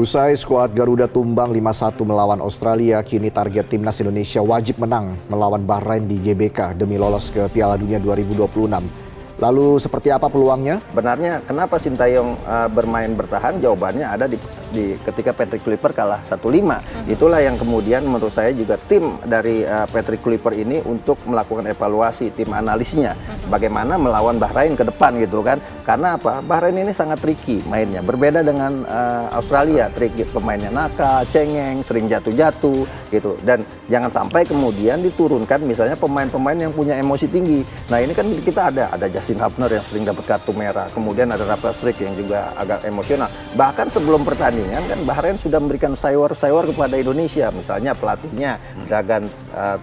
Usai skuad Garuda tumbang 5-1 melawan Australia, kini target timnas Indonesia wajib menang melawan Bahrain di GBK demi lolos ke Piala Dunia 2026. Lalu seperti apa peluangnya? Benarnya kenapa Sintayong bermain bertahan? Jawabannya ada di ketika Patrick Kluivert kalah 1-5. Itulah yang kemudian menurut saya juga tim dari Patrick Kluivert ini untuk melakukan evaluasi tim analisnya. Bagaimana melawan Bahrain ke depan gitu kan. Karena apa? Bahrain ini sangat tricky mainnya. Berbeda dengan Australia, tricky, pemainnya nakal, cengeng, sering jatuh-jatuh gitu. Dan jangan sampai kemudian diturunkan misalnya pemain-pemain yang punya emosi tinggi. Nah ini kan kita ada Justin Hubner yang sering dapat kartu merah, kemudian ada Rafael Struijk yang juga agak emosional. Bahkan sebelum pertandingan kan Bahrain sudah memberikan sayur-sayur kepada Indonesia. Misalnya pelatihnya Dragan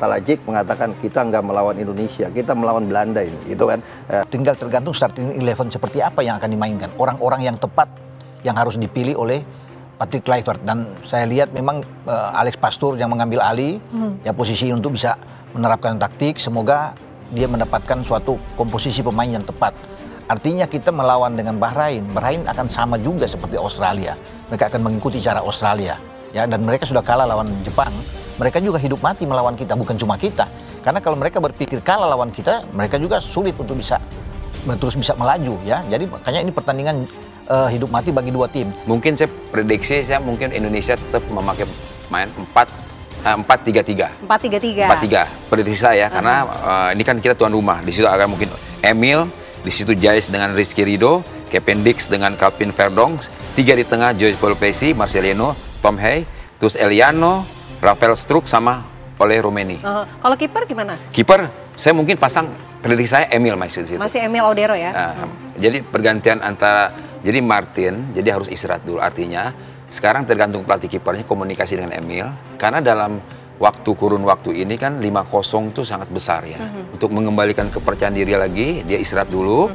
Talajic mengatakan kita nggak melawan Indonesia, kita melawan Belanda ini, gitu kan. Tinggal tergantung starting 11 seperti apa yang akan dimainkan. Orang-orang yang tepat yang harus dipilih oleh Patrick Kluivert. Dan saya lihat memang Alex Pastoor yang mengambil alih ya posisi untuk bisa menerapkan taktik. Semoga dia mendapatkan suatu komposisi pemain yang tepat. Artinya kita melawan dengan Bahrain. Bahrain akan sama juga seperti Australia. Mereka akan mengikuti cara Australia. Ya, dan mereka sudah kalah lawan Jepang. Mereka juga hidup mati melawan kita, bukan cuma kita. Karena kalau mereka berpikir kalah lawan kita, mereka juga sulit untuk terus bisa melaju. Ya, jadi makanya ini pertandingan hidup mati bagi dua tim. Mungkin saya prediksi mungkin Indonesia tetap memakai main 4-3-3. 4-3. Prediksi saya karena ini kan kita tuan rumah. Di situ akan mungkin Emil, di situ Jais dengan Rizky Ridho, Kevin Dix dengan Calvin Verdonk, 3 di tengah Joyce Polpesi, Marcelino, Tom Hey, terus Eliano, Rafael Struijk sama Ole Romeni. Kalau kiper gimana? Kiper saya mungkin pasang prediksi saya Emil masih di situ. Masih Emil Odero ya. Jadi pergantian antara Martin jadi harus istirahat dulu, artinya sekarang tergantung pelatih kipernya komunikasi dengan Emil, karena dalam kurun waktu ini kan 5-0 itu sangat besar ya. Untuk mengembalikan kepercayaan diri lagi, dia istirahat dulu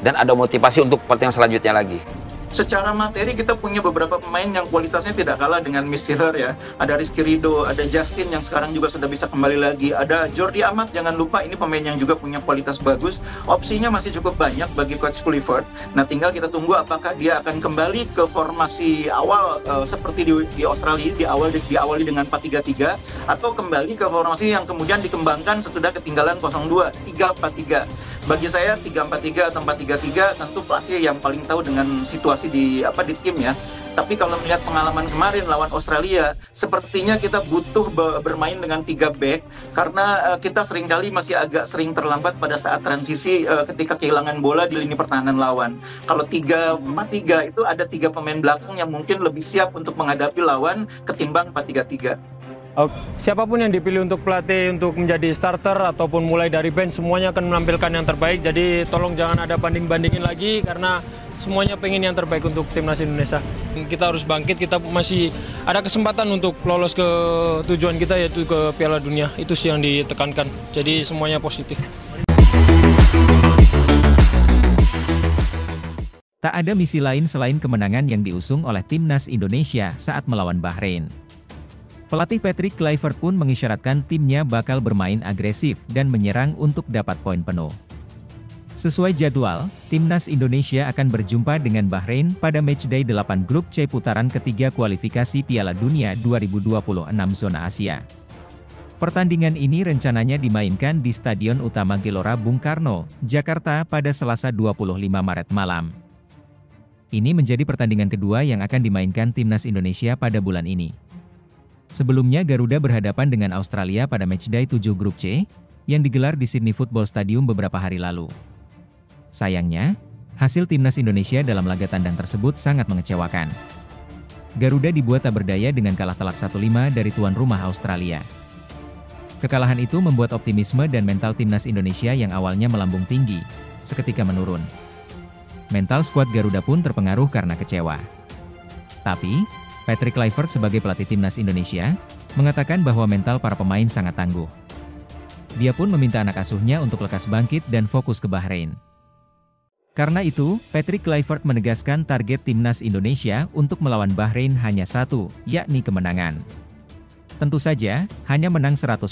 dan ada motivasi untuk pertandingan selanjutnya lagi. Secara materi kita punya beberapa pemain yang kualitasnya tidak kalah dengan Miss Siller ya. Ada Rizky Ridho, ada Justin yang sekarang juga sudah bisa kembali lagi. Ada Jordi Amat, jangan lupa ini pemain yang juga punya kualitas bagus. Opsinya masih cukup banyak bagi Coach Kluivert. Nah tinggal kita tunggu apakah dia akan kembali ke formasi awal seperti di Australia, diawali dengan 4-3-3 atau kembali ke formasi yang kemudian dikembangkan sesudah ketinggalan 0-2, 3-4-3. Bagi saya 3-4-3 atau 4-3-3 tentu pelatih yang paling tahu dengan situasi di tim ya. Tapi kalau melihat pengalaman kemarin lawan Australia, sepertinya kita butuh bermain dengan 3 back karena kita seringkali masih agak sering terlambat pada saat transisi ketika kehilangan bola di lini pertahanan lawan. Kalau 3-4-3 itu ada 3 pemain belakang yang mungkin lebih siap untuk menghadapi lawan ketimbang 4-3-3. Siapapun yang dipilih untuk pelatih untuk menjadi starter ataupun mulai dari bench, semuanya akan menampilkan yang terbaik. Jadi tolong jangan ada banding-bandingin lagi karena semuanya pengen yang terbaik untuk timnas Indonesia. Kita harus bangkit, kita masih ada kesempatan untuk lolos ke tujuan kita yaitu ke Piala Dunia. Itu sih yang ditekankan. Jadi semuanya positif. Tak ada misi lain selain kemenangan yang diusung oleh timnas Indonesia saat melawan Bahrain. Pelatih Patrick Kluivert pun mengisyaratkan timnya bakal bermain agresif dan menyerang untuk dapat poin penuh. Sesuai jadwal, timnas Indonesia akan berjumpa dengan Bahrain pada matchday 8 grup C putaran ketiga kualifikasi Piala Dunia 2026 zona Asia. Pertandingan ini rencananya dimainkan di Stadion Utama Gelora Bung Karno, Jakarta pada Selasa 25 Maret malam. Ini menjadi pertandingan kedua yang akan dimainkan timnas Indonesia pada bulan ini. Sebelumnya Garuda berhadapan dengan Australia pada matchday 7 grup C, yang digelar di Sydney Football Stadium beberapa hari lalu. Sayangnya, hasil timnas Indonesia dalam laga tandang tersebut sangat mengecewakan. Garuda dibuat tak berdaya dengan kalah telak 1-5 dari tuan rumah Australia. Kekalahan itu membuat optimisme dan mental timnas Indonesia yang awalnya melambung tinggi, seketika menurun. Mental skuad Garuda pun terpengaruh karena kecewa. Tapi, Patrick Kluivert sebagai pelatih timnas Indonesia, mengatakan bahwa mental para pemain sangat tangguh. Dia pun meminta anak asuhnya untuk lekas bangkit dan fokus ke Bahrain. Karena itu, Patrick Kluivert menegaskan target timnas Indonesia untuk melawan Bahrain hanya satu, yakni kemenangan. Tentu saja, hanya menang 100%.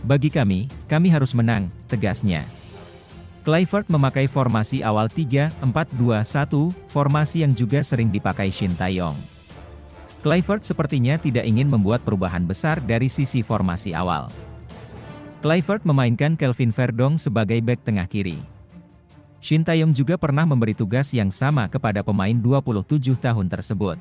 Bagi kami harus menang, tegasnya. Kluivert memakai formasi awal 3-4-2-1, formasi yang juga sering dipakai Shin Tae-yong. Kluivert sepertinya tidak ingin membuat perubahan besar dari sisi formasi awal. Kluivert memainkan Kelvin Verdong sebagai bek tengah kiri. Shin Tae-yong juga pernah memberi tugas yang sama kepada pemain 27 tahun tersebut.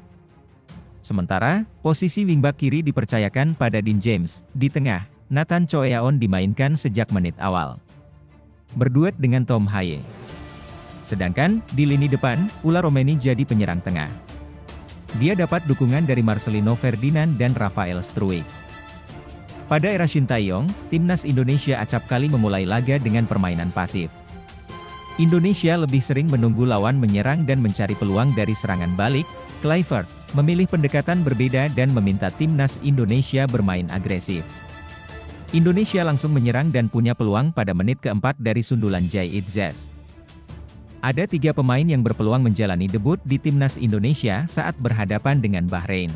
Sementara, posisi wingback kiri dipercayakan pada Dean James, di tengah, Nathan Choeaon dimainkan sejak menit awal. Berduet dengan Tom Haye. Sedangkan, di lini depan, Ula Romeni jadi penyerang tengah. Dia dapat dukungan dari Marcelino Ferdinand dan Rafael Struijk. Pada era Shin Tae-yong, timnas Indonesia acap kali memulai laga dengan permainan pasif. Indonesia lebih sering menunggu lawan menyerang dan mencari peluang dari serangan balik. Kluivert memilih pendekatan berbeda dan meminta timnas Indonesia bermain agresif. Indonesia langsung menyerang dan punya peluang pada menit keempat dari sundulan Jai Itzes. Ada 3 pemain yang berpeluang menjalani debut di timnas Indonesia saat berhadapan dengan Bahrain.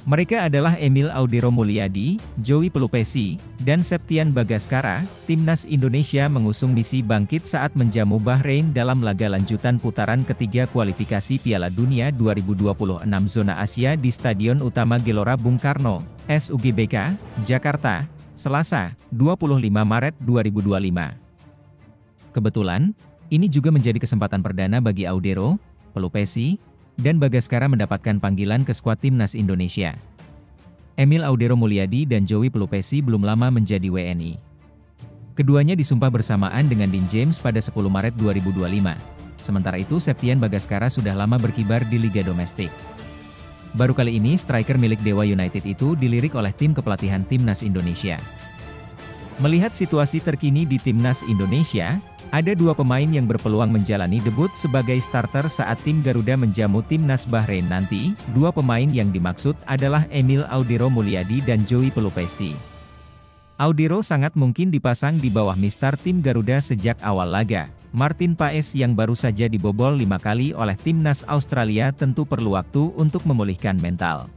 Mereka adalah Emil Audero Mulyadi, Joey Pelupesi, dan Septian Bagaskara. Timnas Indonesia mengusung misi bangkit saat menjamu Bahrain dalam laga lanjutan putaran ketiga kualifikasi Piala Dunia 2026 zona Asia di Stadion Utama Gelora Bung Karno, SUGBK, Jakarta, Selasa, 25 Maret 2025. Kebetulan, ini juga menjadi kesempatan perdana bagi Audero, Pelupesi, dan Bagaskara mendapatkan panggilan ke skuad timnas Indonesia. Emil Audero Mulyadi dan Joey Pelupesi belum lama menjadi WNI. Keduanya disumpah bersamaan dengan Dean James pada 10 Maret 2025. Sementara itu Septian Bagaskara sudah lama berkibar di Liga Domestik. Baru kali ini striker milik Dewa United itu dilirik oleh tim kepelatihan timnas Indonesia. Melihat situasi terkini di timnas Indonesia, ada 2 pemain yang berpeluang menjalani debut sebagai starter saat tim Garuda menjamu timnas Bahrain nanti. 2 pemain yang dimaksud adalah Emil Audero Mulyadi dan Joey Pelupesi. Audero sangat mungkin dipasang di bawah mistar tim Garuda sejak awal laga. Martin Paes yang baru saja dibobol 5 kali oleh timnas Australia tentu perlu waktu untuk memulihkan mental.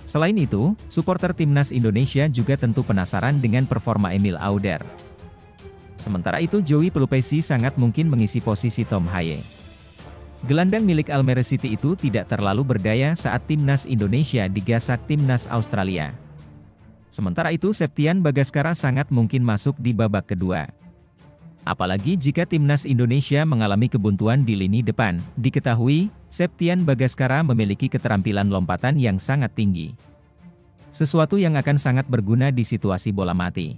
Selain itu, supporter timnas Indonesia juga tentu penasaran dengan performa Emil Audero. Sementara itu Joey Pelupesi sangat mungkin mengisi posisi Tom Haye. Gelandang milik Almere City itu tidak terlalu berdaya saat timnas Indonesia digasak timnas Australia. Sementara itu Septian Bagaskara sangat mungkin masuk di babak kedua. Apalagi jika timnas Indonesia mengalami kebuntuan di lini depan. Diketahui, Septian Bagaskara memiliki keterampilan lompatan yang sangat tinggi. Sesuatu yang akan sangat berguna di situasi bola mati.